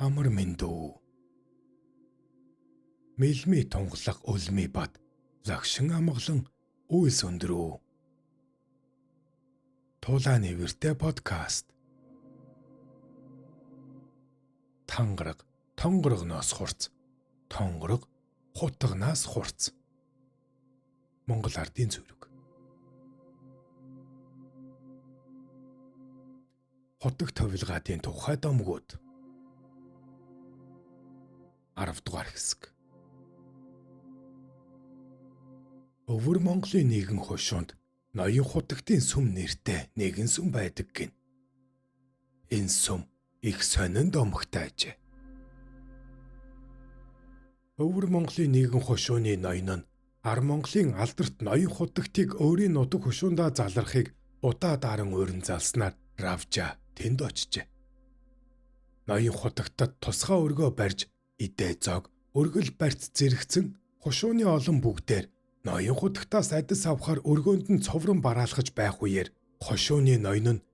Амар мэндүү. Мэлми тунгалаг үлми бат лагшин амгалан үйлс өндрөө. Тулааны вэртэй подкаст. Тангараг тонгорогноос хурц. Тонгорог хутагнаас хурц. Монгол ардын зүрэг. Хотог товилгаатын тухай домгууд. 10 дугаар хэсэг. Өвөр Монголын нэгэн хошуунд ноён хутагтын сүм нэртэй нэгэн сүм байдаг гин. Энэ сүм их сонин домогтой ажээ. Өвөр Монголын нэгэн хошууны ноён нь Ар Монголын алдарт ноён хутагтыг өөрийн нутаг хошуундаа залрахыг удаа даран урин залснаар равжа тэнд очжээ. Ноён хутагтад тусгай өргөө барьж идэ зог өргөл барьц зэрэгцэн хошууны олон бүгдээр ноён хутагтаас адис авахар өргөөнд нь цоврон бараалхаж байх үеэр хошууны ноён нь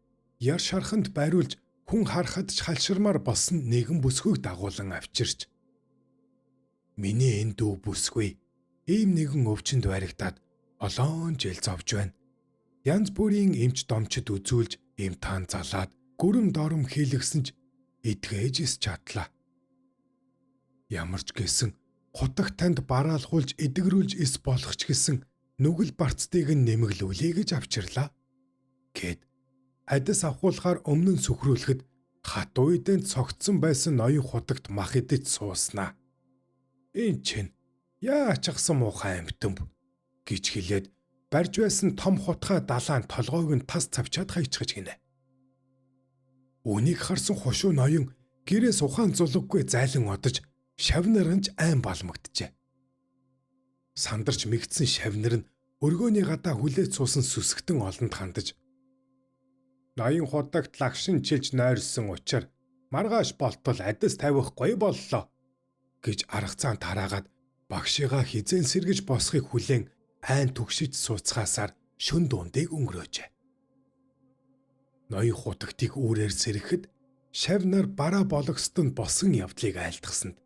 яр шарханд байруулж хүн харахад ч халширмаар болсон нэгэн бүсгүйг дагуулan авчирч миний энэ дүү бүсгүй ийм нэгэн өвчнөд баригдаад олон жил зовж байна. Янз бүрийн эмч домчид үзүүлж эмтаан залаад гүрэм дором хийлгсэн ч эдгэж чадлаа. Ямар ч гэсэн хутагт танд бараалхуулж эдгэрүүлж эс болох ч гэсэн нүгэл барцдыг нь нэмэглүүлээ гэж авчирлаа. Гэт адис авахуулахаар өмнө нь сүхрүүлэхэд хат уйдэнд цогтсон байсан ноён хутагт мах идэж сууснаа. Энэ чинь яач ахсан муухай амтэмб гэж хэлээд барьж байсан том хутгай далайн толгойг нь тас цавчаад хайчгаж гинэ. Үнийг харсан хошуу ноён гэрээс ухаан зулггүй зайлан одож шавнарганж айн балмагджээ. Сандарч мэгдсэн шавнар нь өргөөний гадаа хүлээж суусан сүсгтэн олонд хандаж ноён хутагт лагшин чилж нойрсон учраа маргааш болтол адис тавихгүй боллоо гэж арга цаан тараагаад багшигаа хизэн сэргэж босхийг хүлээн айн түгшиж сууцгаасаар шөн дундыг өнгөрөөжээ. Ноён хутагтыг үүрээр сэрэхэд шавнар бараа бологсдод босон явдлыг айлтгсанд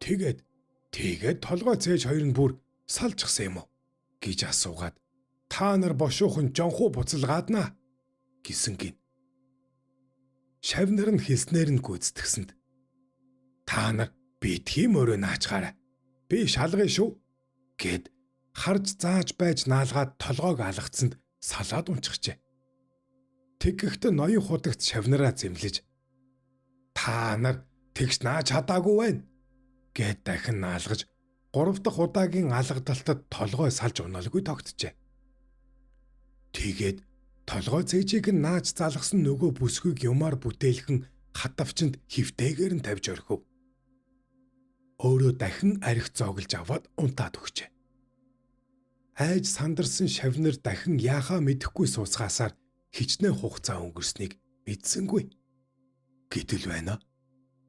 Тэгээд толгой цээж хоёр нь бүр салжчихсан юм уу гэж асуугаад та нар бошуухан жонхуу буцалгааднаа гэсэн гин. Шавнар нь хэлснээр нь гүйцэтгсэнд та нар битгий мөрөө наачгаарай. Би шалгая шүү гэд харж зааж байж наалгаад толгойг алгацсанд салаад унчихжээ. Тэгэхдээ ноён хутагт шавнараа зэмлэж та нар тэгш нааж чадаагүй байна гэд дахин наалгаж 3 дахь удаагийн алгадалтад толгой салж унаалгүй тогтжээ. Тэгээд толгой цээжийг нь нааж залгасан нөгөө бүсгүйг юмар бүтээлхэн хатавчанд хөвтэйгээр нь тавьж орхив. Өөрөө дахин арх зоглож аваад унтаад өгчээ. Айж сандарсан шавнар дахин яахаа мэдэхгүй сууцгаасаар хичнээн хугацаа өнгөрснийг мэдсэнгүй. Гэтэл байна.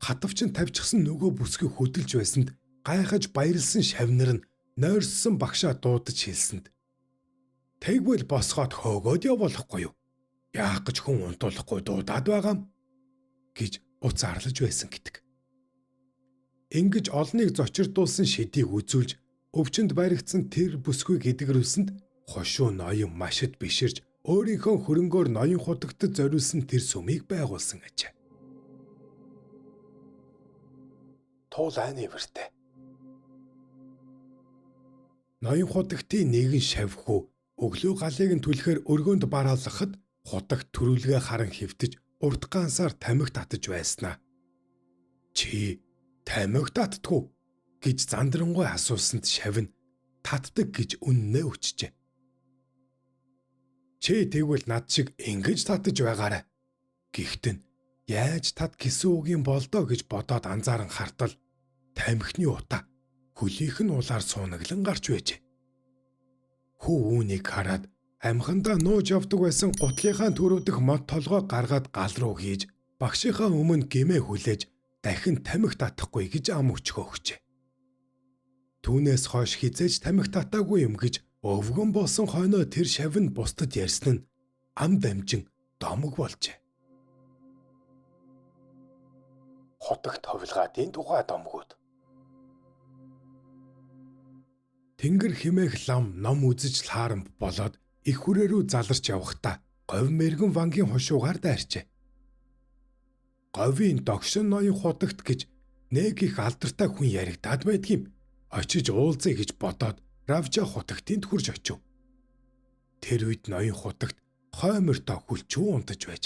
Хатавчин тавьчихсан нөгөө бүсгүй хөдөлж байсанд гайхаж баярлсан шавнар нь нойрссон багшаа дуудаж хэлсэнд тэгвэл босгоод хөөгөөд явуулахгүй юу? Яах гэж хүн унтуулахгүй дуудаад байгаам гэж уц арлаж байсан гэдэг. Ингэж олныг зочирдуулсан шидийг үзүүлж өвчнөд баригдсан тэр бүсгүйг эдгэрүүлсэнд хошуу ноён машид биширж өөрийнхөө хөрөнгөөр ноён хутагтад зориулсан тэр сүмийг байгуулсан ажээ. Тулааны вэртэй. Ноён хутагтын нэгэн шавхүү өглөө галыг нь түлхээр өргөөнд бараалгахад хутагт төрүүлгээ харан хэвтэж урд гаансаар тамхи татаж байснаа. Чи тамхи татдаггүй гэж зандрангуй асуусанд шавн татдаг гэж үннээ өчжээ. Чи тэгвэл над шиг ингэж татаж байгаарай. Гэхдээ яаж тат гэсэн үгийн болдоо гэж бодоод анзааран хартал тамхины утаа хөлийнх нь улаар суунаглан гарч байжээ. Хүү үүнийг хараад амхандаа нууж явдаг байсан гутлынхаа төрөвдөх мод толгой гаргаад гал руу хийж багшийнхаа өмнө гэмээ хүлээж дахин тамхи татахгүй гэж ам өчгөө өгчээ. Түүнээс хойш хизээж тамхи татаагүй юм гэж өвгөн болсон хойноо тэр шавн бусдад ярьсан нь ам дамжин домог болжээ. хотогт ховилгаатын тухай домгууд. Тэнгэр химээх лам ном үзэж лаарамп болоод их хүрээ рүү заларч явахдаа говь мэргэн вангийн хошуугаар дайрчээ. Говийн догшин ноён хотогт гэж нэг их алдартай хүн яригадаад байдгийм. Очиж уулзъя гэж бодоод Равжа хотогтынд хурж очив. Тэр үед ноён хотогт хоймортой хүлчүү унтаж байж.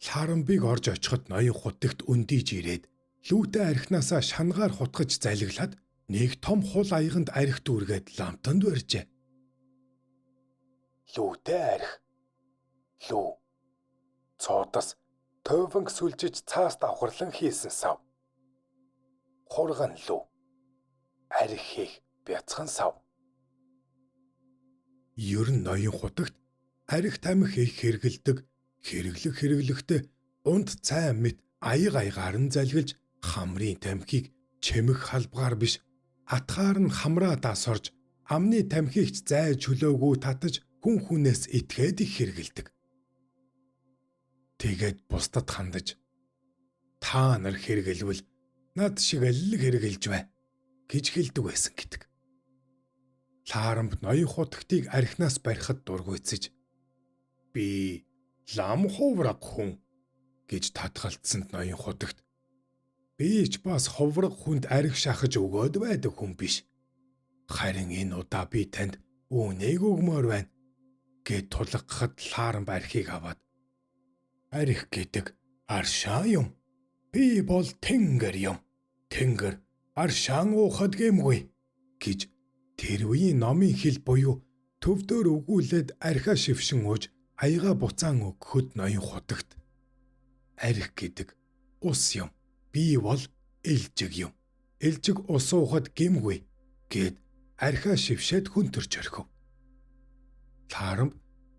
Лаарамбыг орж очиход ноён хотогт өндийж ирээд лүүтэй архинасаа шангаар хутгаж залиглаад нэг том хул аяганд арх дүүргээд ламтанд барьжээ. Лүүтэй арх. Лүү. Цуудас төвөнг сүлжиж цаас давхарлан хийсэн сав. Хурган лүү. Арх хийх бяцхан сав. Ер нь ноён хотогт арх тамхи хийх хэрэгэлдэг. Хэрэглэхдээ унд цай мэт аягаар нь залгилж хамрын тамхиг чимэх халбгаар биш атгаар нь хамраа дасорж амны тамхигч зай чөлөөгөө татаж хүн хүнээс итгээд их хэрэгэлдэг. Тэгээд бусдад хандаж та нар хэрэгэлвэл над шиг аль хэрэгэлж бай гэж хэлдэг байсан гэдэг. Лаарамп ноён хотогтыг архинаас барихад дургуйцэж би лам ховраг хүн гэж татгалцсанд ноён хотогт би ч бас ховраг хүнд арх шахаж өгөөд байдаг хүн биш. Харин энэ удаа би танд үүнийг өгмөр байна гэд тулгахад Лаарамп архийг аваад арх гэдэг аршаа юм. Би бол тэнгэр юм. Тэнгэр аршаан уухад гэмгүй гэж тэр үеийн номын хэл буюу төвдөр өгүүлээд архаа шившин ууж аяга буцаан өгөхөд ноён хотогт арх гэдэг ус юм. Би бол элжиг юм. Элжиг ус уухад гэмгүй гэд архаа шившээд хүнтэрч орхив. Лаарамп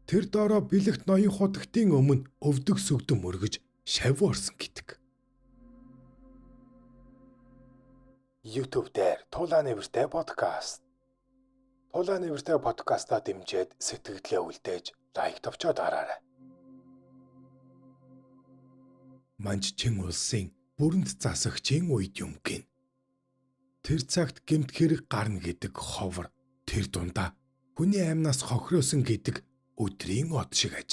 тэр доороо бэлэгт ноён хотогтын өмнө өвдөг сүгдэм мөргөж шавь орсон гэдэг. YouTube дээр Тулааны нэртэй подкаст. Тулааны нэртэй подкастаа дэмжиж сэтгэлдээ үлдээж лайк товчоод хараарай. Манччин улсын бүрэнд засагчийн үед юм гин. Тэр цагт гэмт хэрэг гарна гэдэг ховор тэр дундаа хүний амнаас хохироосон гэдэг өдрийн од шиг аж.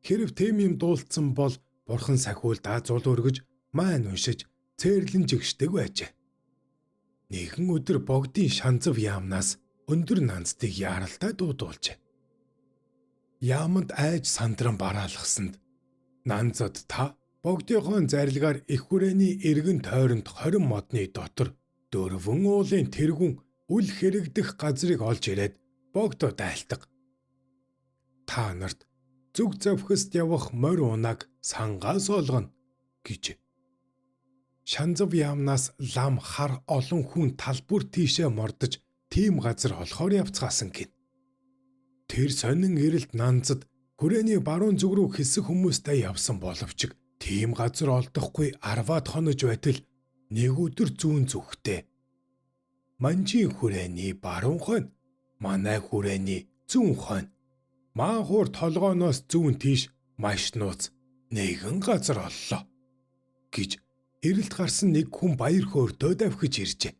Хэрв тэм юм дуулцсан бол бурхан сахиулдаа зул өргөж маань уншиж цээрлэн жигшдэг байжээ. Нэгэн өдөр богдын шанзав яамнаас өндөр нанцдыг яаралтай дуудуулжээ. Яамд айж сандран бараалгасанд нанзад та богдынхон зарилгаар их хүрээний эргэн тойронд 20 модны дотор дөрвөн уулын тэргүүн үл хэрэгдэх газрыг олж ирээд богдо дайлтаг. Та нарт зүг завхист явах морь унаг сангаас олгоно гэж. Шанзав яамнаас лам хар олон хүн талбүр тийшээ мордож тийм газар олохоор явцгаасан гин. Тэр сонин эрэлт нанзад хүрээний баруун зүг рүү хэсэг хүмүүстэй явсан боловч тийм газар олдохгүй 10-аад хонож байтал нэг өдөр зүүн зүгтээ. Манжийн хүрээний баруун хонь, манай хүрээний зүүн хонь. Маахуур толгооноос зүүн тийш маш нууц нэгэн газар оллоо гэж эрэлт гарсан нэг хүн баяр хөөртөө давхиж иржээ.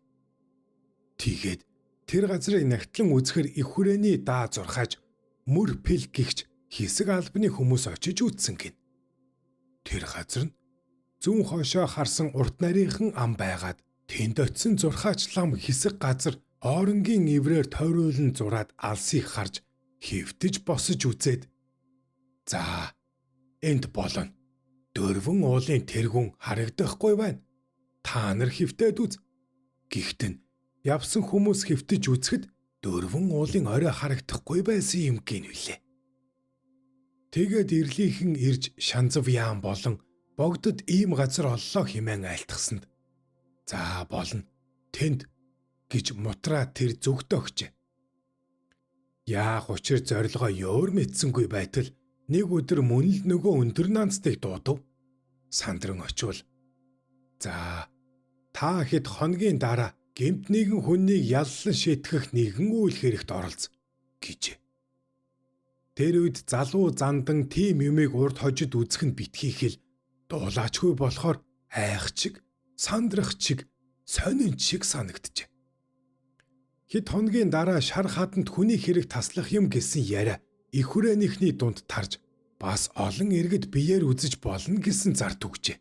Тэгээд тэр газрыг нагтлан үзэхэр их хүрээний даа зурхааж мөр пил гихч хэсэг албаны хүмүүс очиж үзсэн гин. Тэр газар нь зүүн хоошоо харсан урт нарийнхан ам байгаад тэнд очисон зурхаач лам хэсэг газар оронгийн иврээр тойруулан зураад алсыг харж хэвтэж босож үзээд за энд болно. Дөрвөн уулын тэргүүн харагдахгүй байна. Та нар хэвтээд үз. Гэхдээ явсан хүмүүс хэвтэж үзэхэд дөрвөн уулын орой харагдахгүй байсан юм гин үлээ. Тэгээд ирлийнхэн ирж шанзав яам болон богдод ийм газар оллоо хэмээн айлтгсанд за болно. Тэнд гэж мутраа тэр зүгт өгчээ. Яах учир зорилгоо ёор мэдсэнгүй байтал нэг өдөр мөн л нөгөө өндөр нанцдыг дуудав. Сандран очивол за та хэд хоногийн дараа гэмт нэгэн хүннийг яллан шитгэх нэгэн үйл хэрэгт оролц гэж. Тэр үед залуу зандан тийм юмыг урд хожид үзэх нь битгий хэл Дуулаачгүй болохоор айх чиг, сандрах чиг, сонин чиг санагджээ. Хэд хоногийн дараа шар хаданд хүний хэрэг таслах юм гэсэн яриа их хүрээнийхний дунд тарж бас олон иргэд биеэр үзэж болно гэсэн зар түгжээ.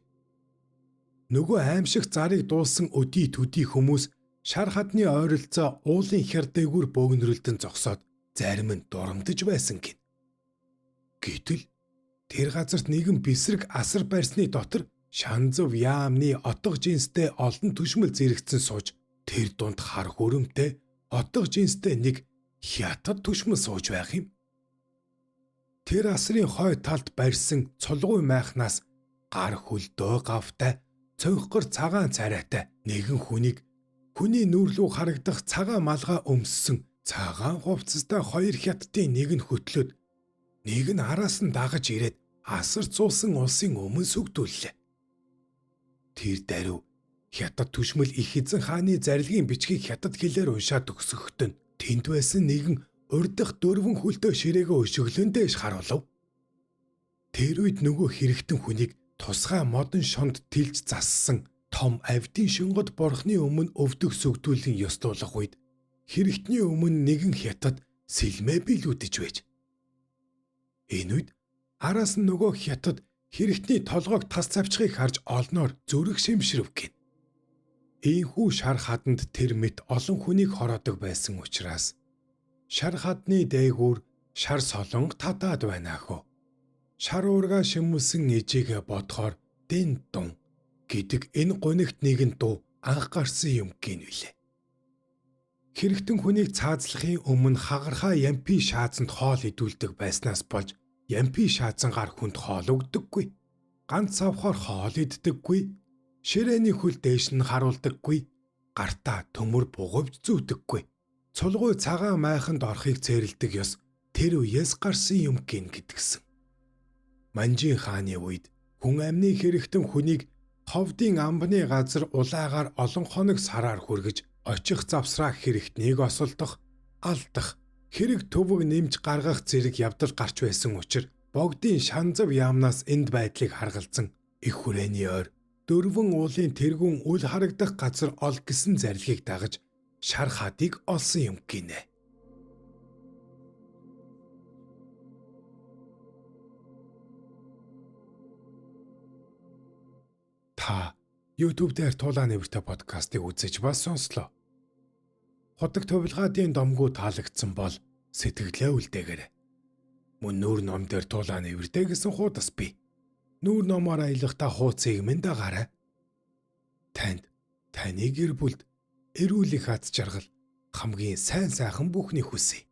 Нөгөө аимшиг зарыг дуулсан өдий төдий хүмүүс шар хадны ойролцоо уулын хяр дээгүүр бөөгнөрөлдөн зогсоод зарим нь дурамдж байсан гин. Гэтэл тэр газарт нэгэн бисрэг асар барьсны дотор шанзав яамны отго жинстэй олон түшмэл зэрэгцэн сууж тэр дунд хар хөрөмтэй отго жинстэй нэг хятад түшмэл сууж байх юм. Тэр асрын хой талд барьсан цулгуй майхнаас гар хөлдөө гавтай цонхгор цагаан царайтай нэгэн хүний нүүрлүү харагдах цагаан малгай өмссөн цагаан хувцастай хоёр хятадын нэг нь хөтлөөд нэг нь араас нь дагаж ирээд асар цуусан улсын өмнө сүгдүүллээ. Тэр даруй хятад түшмэл их эзэн хааны зарилгын бичгийг хятад хэлээр уншаад өгсөختөн тэнд байсан нэгэн урдах дөрвөн хөлтөө ширээгээ өшөглөн дээш харуулв. Тэр үед нөгөө хэрэгтэн хүнийг тусгай модон шонд тэлж зассан том авдын шингод борхны өмнө өвдөх сүгдүүлэн ёслуулах үед хэрэгтний өмнө нэгэн хятад сэлмээ билүүдэж байж. Энэ үед араас нь нөгөө хятад хэрэгтний толгойг тас цавчхыг харж олноор зүрх шимшрэв гин. Ийхүү шар хаданд тэр мэт олон хүнийг хороодог байсан учраас шар хадны дээгүүр шар солонго татаад байна хөө. Шар уурга шимүүлсэн ижигээ бодохоор дэн дун гэдэг энэ гонигт нэгэн дуу анх гарсан юм гинвэлээ. Хэрэгтэн хүнийг цаазлахын өмнө хагархаа ямпи шаазанд хоол идүүлдэг байснаас болж ямпи шаазангаар хүнд хоол өгдөггүй. Ганц савхаар хоол иддэггүй. Ширээний хөл дээш нь харуулдаггүй. Гартаа төмөр бугавж зүүдэггүй. Цулгуй цагаан майханд орохыг цээрэлдэг ёс тэр үеэс гарсан юм гин гэдгсэн. Манжин хааны үед хүн амны хэрэгтэн хүнийг ховдын амбны газар улаагаар олон хоног сараар хүргэж очих завсраа хэрэгтнийг осолдох, алдах, хэрэг төвөг нэмж гаргах зэрэг явдал гарч байсан учраас богдын шанзав яамнаас энд байдлыг харгалзан их хүрээний ойр дөрвөн уулын тэргүүн үл харагдах газар ол гэсэн зарилгийг дагаж шар хадыг олсон юм гинэ. Та YouTube дээр Тулааны нэртэй подкастыг үзэж бас сонслоо. Ходог тувилгаадын домгуу таалагдсан бол сэтгэлээ үлдээгээрэй. Мөн нүүр ном дээр Тулааны нэртэй гэсэн хуудас бий. Нүүр номоор аялахдаа хуудсыг минь дагаарай. Танд таны гэр бүлд эрүүл их аз жаргал хамгийн сайн сайхан бүхний хүсье.